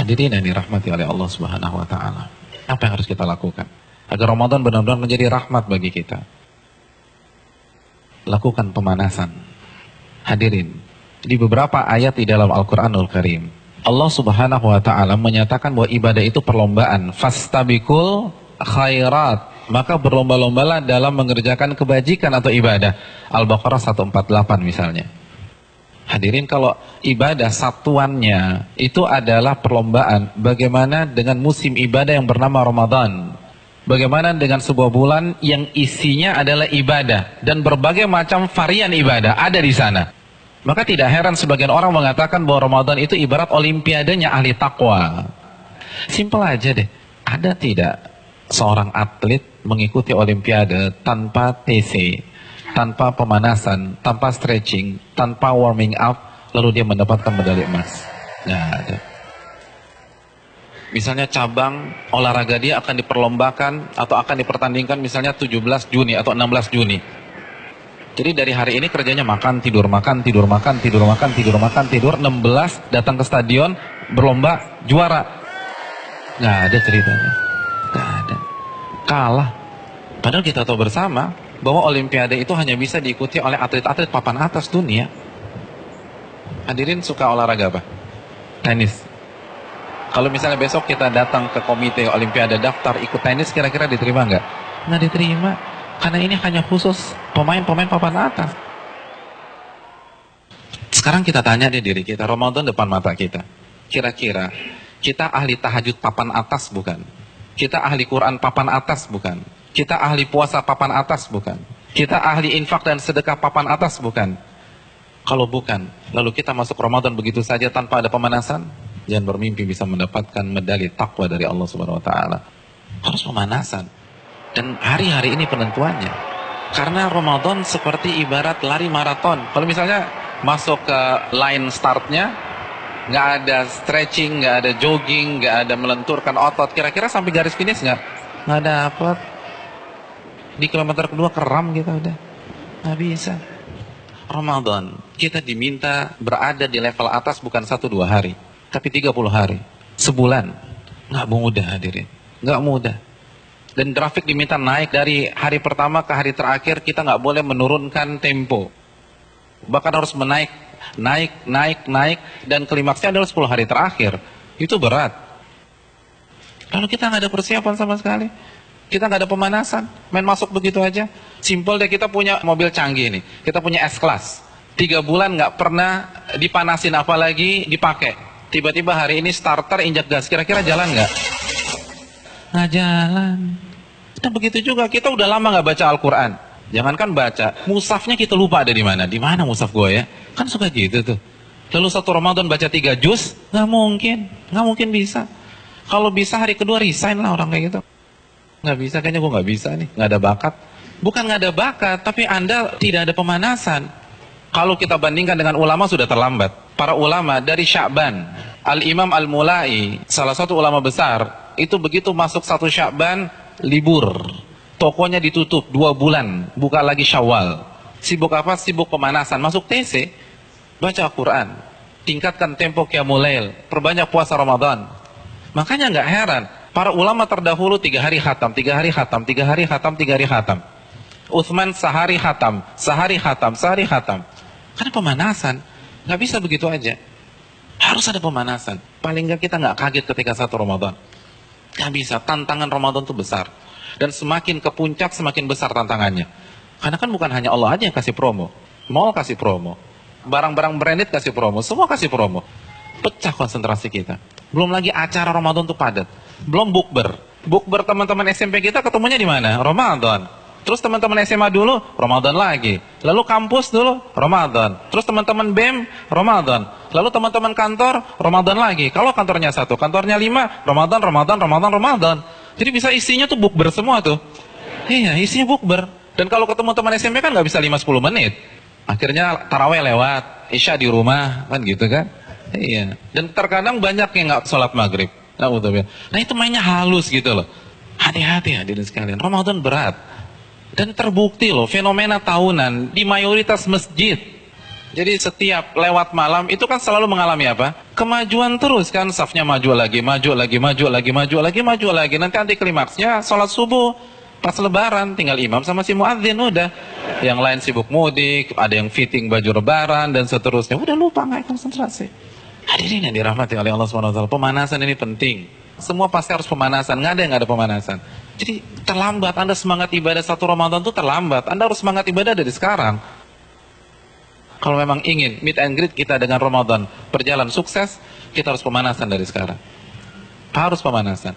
Hadirin yang dirahmati oleh Allah Subhanahu wa taala. Apa yang harus kita lakukan agar Ramadan benar-benar menjadi rahmat bagi kita? Lakukan pemanasan. Hadirin, di beberapa ayat di dalam Al-Qur'anul Karim, Allah Subhanahu wa taala menyatakan bahwa ibadah itu perlombaan. Fastabiqul khairat. Maka berlomba-lombalah dalam mengerjakan kebajikan atau ibadah. Al-Baqarah 148 misalnya. Hadirin, kalau ibadah satuannya itu adalah perlombaan, bagaimana dengan musim ibadah yang bernama Ramadan? Bagaimana dengan sebuah bulan yang isinya adalah ibadah dan berbagai macam varian ibadah ada di sana? Maka tidak heran sebagian orang mengatakan bahwa Ramadan itu ibarat olimpiadenya ahli takwa. Simpel aja deh. Ada tidak seorang atlet mengikuti olimpiade tanpa TC, tanpa pemanasan, tanpa stretching, tanpa warming up, lalu dia mendapatkan medali emas? Nggak ada. Misalnya cabang olahraga dia akan diperlombakan atau akan dipertandingkan misalnya 17 Juni atau 16 Juni. Jadi dari hari ini kerjanya makan, tidur, makan, tidur, makan, tidur, makan, tidur, makan, tidur. 16 datang ke stadion, berlomba, juara. Nggak ada ceritanya. Nggak ada. Kalah. Padahal kita tahu bersama bahwa olimpiade itu hanya bisa diikuti oleh atlet-atlet papan atas dunia. Hadirin suka olahraga apa? Tenis. Kalau misalnya besok kita datang ke komite olimpiade daftar ikut tenis, kira-kira diterima nggak? Nggak diterima. Karena ini hanya khusus pemain-pemain papan atas. Sekarang kita tanya deh diri kita, Ramadan depan mata kita. Kira-kira kita ahli tahajud papan atas bukan? Kita ahli Quran papan atas bukan? Kita ahli puasa papan atas bukan? Kita ahli infak dan sedekah papan atas bukan? Kalau bukan, lalu kita masuk Ramadan begitu saja tanpa ada pemanasan? Jangan bermimpi bisa mendapatkan medali takwa dari Allah Subhanahu wa taala. Harus pemanasan. Dan hari-hari ini penentuannya. Karena Ramadan seperti ibarat lari maraton. Kalau misalnya masuk ke line startnya, nggak ada stretching, nggak ada jogging, nggak ada melenturkan otot, kira-kira sampai garis finish nggak dapat. Di kilometer kedua keram kita udah. Nggak bisa. Ramadan, kita diminta berada di level atas bukan 1-2 hari, tapi 30 hari, sebulan. Nggak mudah hadirin, nggak mudah. Dan grafik diminta naik dari hari pertama ke hari terakhir, kita nggak boleh menurunkan tempo. Bahkan harus naik, dan klimaksnya adalah 10 hari terakhir. Itu berat. Lalu kita nggak ada persiapan sama sekali. Kita nggak ada pemanasan, main masuk begitu aja. Simpel deh, kita punya mobil canggih nih, kita punya S-Class. 3 bulan nggak pernah dipanasin apalagi dipakai. Tiba-tiba hari ini starter injak gas, kira-kira jalan nggak? Nggak jalan. Dan begitu juga kita udah lama nggak baca Al-Quran. Jangankan baca, mushafnya kita lupa ada di mana. Di mana mushaf gue ya? Kan suka gitu tuh. Lalu satu Ramadan baca 3 juz, nggak mungkin bisa. Kalau bisa hari kedua resign lah orang kayak gitu. Nggak bisa, kayaknya gue nggak bisa nih, nggak ada bakat. Bukan nggak ada bakat, tapi Anda tidak ada pemanasan. Kalau kita bandingkan dengan ulama sudah terlambat. Para ulama dari Sya'ban, Al-Imam Al-Mulai, salah satu ulama besar, itu begitu masuk 1 Sya'ban, libur. Tokonya ditutup 2 bulan, buka lagi Syawal. Sibuk apa? Sibuk pemanasan. Masuk TC, baca Quran, tingkatkan tempo Qiyamul Lail, perbanyak puasa Ramadan. Makanya nggak heran, para ulama terdahulu 3 hari khatam, 3 hari khatam, 3 hari khatam, 3 hari khatam. Utsman sehari khatam, sehari khatam, sehari khatam. Karena pemanasan, nggak bisa begitu aja. Harus ada pemanasan. Paling nggak kita nggak kaget ketika 1 Ramadan. Nggak bisa, tantangan Ramadan itu besar. Dan semakin ke puncak, semakin besar tantangannya. Karena kan bukan hanya Allah aja yang kasih promo. Mall kasih promo. Barang-barang branded kasih promo. Semua kasih promo. Pecah konsentrasi kita. Belum lagi acara Ramadan itu padat. Belum bukber. Bukber teman-teman SMP kita ketemunya di mana? Ramadan. Terus teman-teman SMA dulu, Ramadan lagi. Lalu kampus dulu, Ramadan. Terus teman-teman BEM, Ramadan. Lalu teman-teman kantor, Ramadan lagi. Kalau kantornya 1, kantornya 5, Ramadan. Jadi bisa isinya tuh bukber semua tuh. Iya, isinya bukber. Dan kalau ketemu teman SMP kan nggak bisa 5-10 menit. Akhirnya taraweh lewat, Isya di rumah, kan gitu kan. Iya. Dan terkadang banyak yang nggak sholat maghrib. Nah itu mainnya halus gitu loh. Hati-hati hadirin sekalian, Ramadan berat. Dan terbukti loh, fenomena tahunan di mayoritas masjid. Jadi setiap lewat malam itu kan selalu mengalami apa? Kemajuan terus kan, safnya maju lagi, maju lagi, maju lagi, maju lagi, maju lagi. Nanti anti klimaksnya sholat subuh pas lebaran, tinggal imam sama si muadzin udah. Yang lain sibuk mudik, ada yang fitting baju lebaran dan seterusnya. Udah lupa, nggak konsentrasi. Hadirin yang dirahmati oleh Allah SWT, pemanasan ini penting. Semua pasti harus pemanasan, nggak ada yang nggak ada pemanasan. Jadi terlambat, Anda semangat ibadah satu Ramadan itu terlambat. Anda harus semangat ibadah dari sekarang. Kalau memang ingin meet and greet kita dengan Ramadan berjalan sukses, kita harus pemanasan dari sekarang. Harus pemanasan.